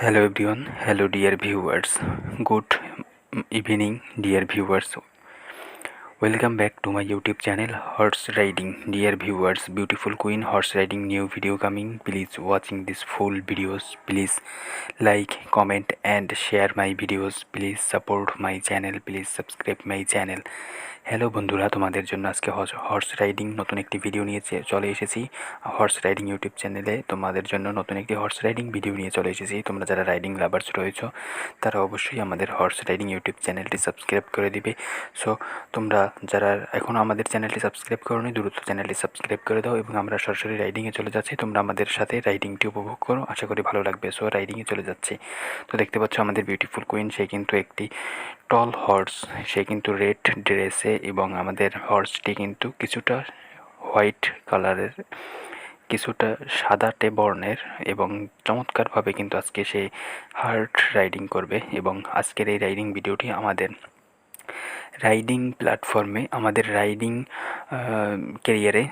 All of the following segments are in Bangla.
Hello everyone, hello dear viewers, good evening dear viewers. Welcome back to my YouTube channel Horse Riding. Dear viewers, beautiful queen horse riding new video coming. Please watching this full videos. Please like, comment and share my videos. Please support my channel. Please subscribe my channel. Hello বন্ধুরা, তোমাদের জন্য আজকে হর্স রাইডিং নতুন একটি ভিডিও নিয়ে চলে এসেছি। হর্স রাইডিং ইউটিউব চ্যানেলে তোমাদের জন্য নতুন একটি হর্স রাইডিং ভিডিও নিয়ে চলে এসেছি। তোমরা যারা রাইডিং লাভার্স রয়েছো তারা অবশ্যই আমাদের হর্স রাইডিং ইউটিউব চ্যানেলটি সাবস্ক্রাইব করে দিবে। সো তোমরা যারা এখনও আমাদের চ্যানেলটি সাবস্ক্রাইব করোনি দ্রুত চ্যানেলটি সাবস্ক্রাইব করে দাও এবং আমরা সরাসরি রাইডিংয়ে চলে যাচ্ছি। তোমরা আমাদের সাথে রাইডিংটি উপভোগ করো, আশা করি ভালো লাগবে। সো রাইডিংয়ে চলে যাচ্ছি। তো দেখতে পাচ্ছ আমাদের বিউটিফুল কুইন, সে কিন্তু একটি টল হর্স, সে কিন্তু রেড ড্রেসে এবং আমাদের হর্সটি কিন্তু কিছুটা হোয়াইট কালারের, কিছুটা সাদাটে বর্ণের এবং চমৎকারভাবে কিন্তু আজকে সে হার্ড রাইডিং করবে। এবং আজকের এই রাইডিং ভিডিওটি আমাদের রাইডিং প্ল্যাটফর্মে, আমাদের রাইডিং কেরিয়ারে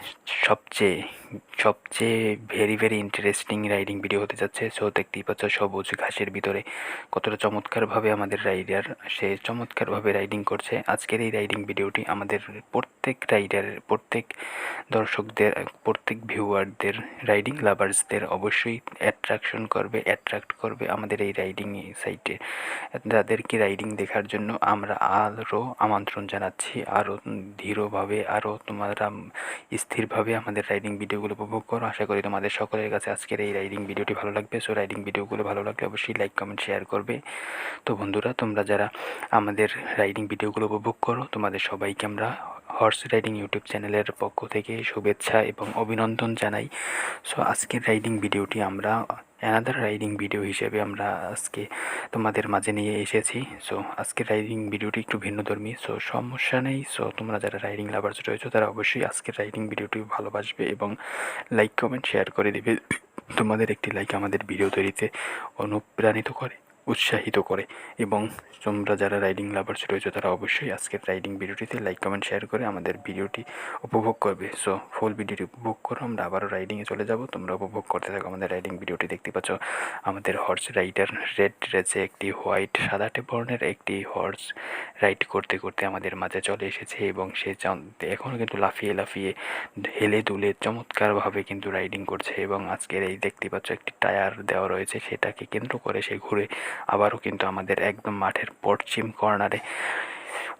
সবচেয়ে ভেরি ইন্টারেস্টিং রাইডিং ভিডিও হতে যাচ্ছে। সো দেখতেই পাচ্ছ সবুজ ঘাসের ভিতরে কতটা চমৎকারভাবে আমাদের রাইডার, সে চমৎকারভাবে রাইডিং করছে। আজকের এই রাইডিং ভিডিওটি আমাদের প্রত্যেক রাইডারের, প্রত্যেক দর্শকদের, প্রত্যেক ভিউয়ারদের, রাইডিং লাভার্সদের অবশ্যই অ্যাট্রাক্ট করবে আমাদের এই রাইডিং সাইটে। তাদেরকে রাইডিং দেখার জন্য আমরা আরও আমন্ত্রণ জানাচ্ছি। আরও ধীরভাবে, আরও তোমরা স্থিরভাবে আমাদের রাইডিং ভিডিওগুলো উপভোগ করো। আশা করি তোমাদের সকলের কাছে আজকের এই রাইডিং ভিডিওটি ভালো লাগবে। সো রাইডিং ভিডিওগুলো ভালো লাগলে অবশ্যই লাইক, কমেন্ট, শেয়ার করবে। তো বন্ধুরা, তোমরা যারা আমাদের রাইডিং ভিডিওগুলো উপভোগ করো তোমাদের সবাইকে আমরা হর্স রাইডিং ইউটিউব চ্যানেলের পক্ষ থেকে শুভেচ্ছা এবং অভিনন্দন জানাই। সো আজকের রাইডিং ভিডিওটি আমরা অ্যানাদার রাইডিং ভিডিও হিসেবে আমরা আজকে তোমাদের মাঝে নিয়ে এসেছি। সো আজকের রাইডিং ভিডিওটি একটু ভিন্নধর্মী, সো সমস্যা নেই। সো তোমরা যারা রাইডিং লাভার্স রয়েছো তারা অবশ্যই আজকের রাইডিং ভিডিওটি ভালোবাসবে এবং লাইক, কমেন্ট, শেয়ার করে দেবে। তোমাদের একটি লাইক আমাদের ভিডিও তৈরিতে অনুপ্রাণিত করে, উৎসাহিত করে। এবং তোমরা যারা রাইডিং লাভার্স রয়েছে তারা অবশ্যই আজকের রাইডিং ভিডিওটিতে লাইক, কমেন্ট, শেয়ার করে আমাদের ভিডিওটি উপভোগ করবে। সো ফুল ভিডিওটি উপভোগ করো, আমরা আবারও রাইডিংয়ে চলে যাব। তোমরা উপভোগ করতে থাকো আমাদের রাইডিং ভিডিওটি। দেখতে পাচ্ছ আমাদের হর্স রাইডার রেড ড্রেসে একটি হোয়াইট সাদাটে বর্ণের একটি হর্স রাইড করতে করতে আমাদের মাঝে চলে এসেছে এবং সে এখনও কিন্তু লাফিয়ে হেলে দুলে চমৎকারভাবে কিন্তু রাইডিং করছে। এবং আজকের এই দেখতে পাচ্ছ একটি টায়ার দেওয়া রয়েছে, সেটাকে কেন্দ্র করে সে ঘুরে আবারও কিন্তু আমাদের একদম মাঠের পশ্চিম কর্নারে,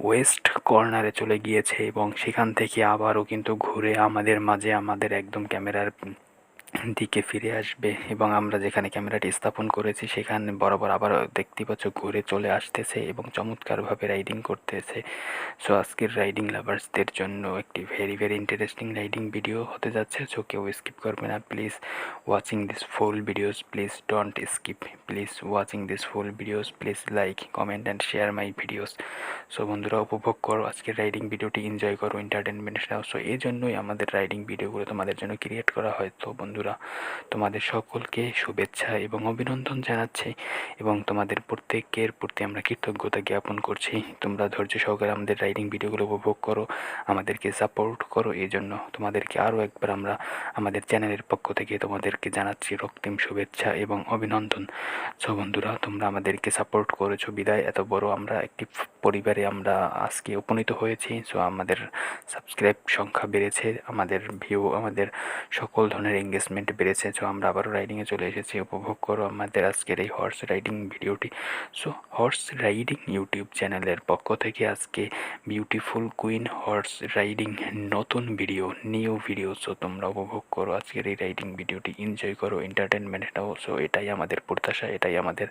ওয়েস্ট কর্নারে চলে গিয়েছে এবং সেখান থেকে আবারও কিন্তু ঘুরে আমাদের মাঝে, আমাদের একদম ক্যামেরার দিকে ফিরে আসবে। এবং আমরা যেখানে ক্যামেরাটি স্থাপন করেছি সেখানে বরাবর আবার দেখতে পাচ্ছ ঘুরে চলে আসতেছে এবং চমৎকারভাবে রাইডিং করতেছে। সো আজকের রাইডিং লাভার্সদের জন্য একটি ভেরি ইন্টারেস্টিং রাইডিং ভিডিও হতে যাচ্ছে। সো কেউ স্কিপ করবে না, please watching this full videos, please don't skip, please watching this full videos, please like, comment and share my videos. So বন্ধুরা, উপভোগ করো আজকের রাইডিং ভিডিওটি, এনজয় করো, এন্টারটেনমেন্ট নাও। সো এই জন্যই আমাদের রাইডিং ভিডিওগুলো তোমাদের জন্য ক্রিয়েট করা হয়। তো বন্ধুরা, তোমাদের সকলকে শুভেচ্ছা এবং অভিনন্দন জানাচ্ছি এবং তোমাদের প্রত্যেকের প্রতি আমরা কৃতজ্ঞতা জ্ঞাপন করছি। তোমরা ধৈর্য সহকারে আমাদের রাইডিং ভিডিওগুলো উপভোগ করো, আমাদেরকে সাপোর্ট করো। এই জন্য তোমাদেরকে আরও একবার আমরা আমাদের চ্যানেলের পক্ষ থেকে তোমাদেরকে জানাচ্ছি রক্তিম শুভেচ্ছা এবং অভিনন্দন। সো বন্ধুরা, তোমরা আমাদেরকে সাপোর্ট করেছো বিদায় এত বড় আমরা একটি পরিবারে আমরা আজকে উপনীত হয়েছি। সো আমাদের সাবস্ক্রাইব সংখ্যা বেড়েছে, আমাদের ভিউ, আমাদের সকল ধরনের এঙ্গেজমেন্ট বেড়েছে। সো আমরা আবারও রাইডিংয়ে চলে এসেছি। উপভোগ করো আমাদের আজকের এই হর্স রাইডিং ভিডিওটি। সো হর্স রাইডিং ইউটিউব চ্যানেলের পক্ষ থেকে আজকে বিউটিফুল কুইন হর্স রাইডিং নতুন ভিডিও, নিউ ভিডিও। সো তোমরা উপভোগ করো আজকের এই রাইডিং ভিডিওটি, এনজয় করো, এন্টারটেনমেন্ট নাও। সো এটাই আমাদের প্রত্যাশা, এটাই আমাদের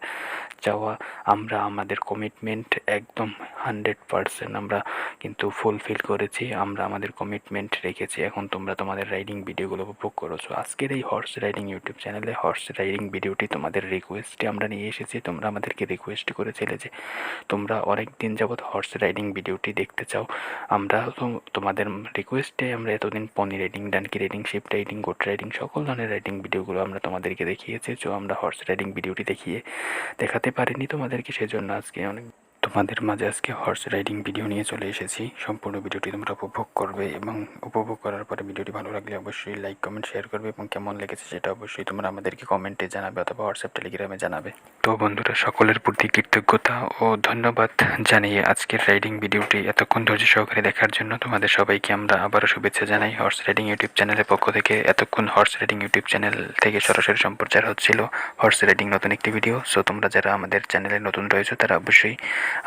চাওয়া। আমরা আমাদের কমিটমেন্ট একদম 100% আমরা কিন্তু ফুলফিল করেছি, আমরা আমাদের কমিটমেন্ট রেখেছি। এখন তোমরা তোমাদের রাইডিং ভিডিওগুলো উপভোগ করো। সো আজকের এই হর্স রাইডিং ইউটিউব চ্যানেলে হর্স রাইডিং ভিডিওটি তোমাদের রিকোয়েস্টে আমরা নিয়ে এসেছি। তোমরা আমাদেরকে রিকোয়েস্ট করেছিলে যে তোমরা অনেক দিন যাবৎ হর্স রাইডিং ভিডিওটি দেখতে চাও। আমরা তোমাদের রিকোয়েস্টে আমরা এতদিন পনি রাইডিং, ডানকি রাইডিং, শিফট রাইডিং, গোট রাইডিং, সকল ধরনের রাইডিং ভিডিওগুলো আমরা তোমাদেরকে দেখিয়েছি। সো আমরা হর্স রাইডিং ভিডিওটি দেখাতে পারিনি তোমাদেরকে, সেজন্য আজকে আমাদের মাঝে আজকে হর্স রাইডিং ভিডিও নিয়ে চলে এসেছি। সম্পূর্ণ ভিডিওটি তোমরা উপভোগ করবে এবং উপভোগ করার পরে ভিডিওটি ভালো লাগলে অবশ্যই লাইক কমেন্ট শেয়ার করবে এবং কেমন লেগেছে সেটা অবশ্যই তোমরা আমাদেরকে কমেন্টে জানাবে অথবা হোয়াটসঅ্যাপ টেলিগ্রামে জানাবে। তো বন্ধুরা, সকলের প্রতি কৃতজ্ঞতা ও ধন্যবাদ জানিয়ে আজকের রাইডিং ভিডিওটি এতক্ষণ ধৈর্য সহকারে দেখার জন্য তোমাদের সবাইকে আমরা আবারও শুভেচ্ছা জানাই। হর্স রাইডিং ইউটিউব চ্যানেলের পক্ষ থেকে এতক্ষণ হর্স রাইডিং ইউটিউব চ্যানেল থেকে সরাসরি সম্প্রচার হচ্ছিল হর্স রাইডিং নতুন একটি ভিডিও। সো তোমরা যারা আমাদের চ্যানেলে নতুন রয়েছে তারা অবশ্যই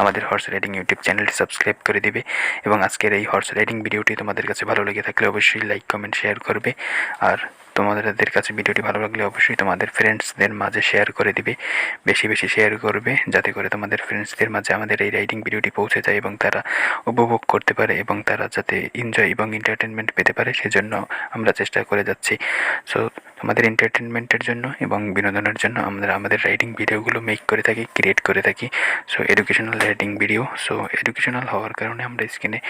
আমাদের হর্স রাইডিং ইউটিউব চ্যানেলটি সাবস্ক্রাইব করে দিবে এবং আজকের এই হর্স রাইডিং ভিডিওটি তোমাদের কাছে ভালো লেগে থাকলে অবশ্যই লাইক কমেন্ট শেয়ার করবে। আর তোমাদের কাছে ভিডিওটি ভালো লাগলে অবশ্যই তোমাদের ফ্রেন্ডসদের মাঝে শেয়ার করে দিবে, বেশি বেশি শেয়ার করবে যাতে করে তোমাদের ফ্রেন্ডসদের মাঝে আমাদের এই রাইডিং ভিডিওটি পৌঁছে যায় এবং তারা উপভোগ করতে পারে এবং তারা যাতে এনজয় এবং এন্টারটেনমেন্ট পেতে পারে সেজন্য আমরা চেষ্টা করে যাচ্ছি। সো আমাদের এন্টারটেনমেন্টের জন্য এবং বিনোদনের জন্য আমরা আমাদের রাইডিং ভিডিওগুলো মেক করে থাকি, ক্রিয়েট করে থাকি। So educational riding video. So educational হওয়ার কারণে আমরা স্ক্রিনে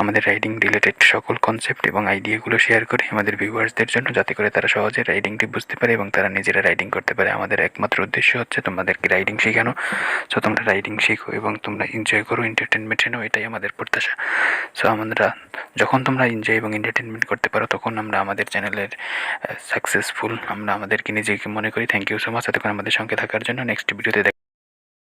আমাদের রাইডিং রিলেটেড সকল কনসেপ্ট এবং আইডিয়াগুলো শেয়ার করি আমাদের ভিউয়ার্সদের জন্য, যাতে করে তারা সহজে রাইডিংটি বুঝতে পারে এবং তারা নিজেরা রাইডিং করতে পারে। আমাদের একমাত্র উদ্দেশ্য হচ্ছে তোমাদেরকে রাইডিং শেখানো। সো তোমরা রাইডিং শেখো এবং তোমরা এনজয় করো, এন্টারটেনমেন্ট নাও, এটাই আমাদের প্রত্যাশা। সো আমরা যখন তোমরা এনজয় এবং এন্টারটেনমেন্ট করতে পারো তখন আমরা আমাদের চ্যানেলের সাকসেসফুল আমরা আমাদেরকে নিজেকে মনে করি। থ্যাংক ইউ সো মাচ এতক্ষণ আমাদের সঙ্গে থাকার জন্য। নেক্সট ভিডিওতে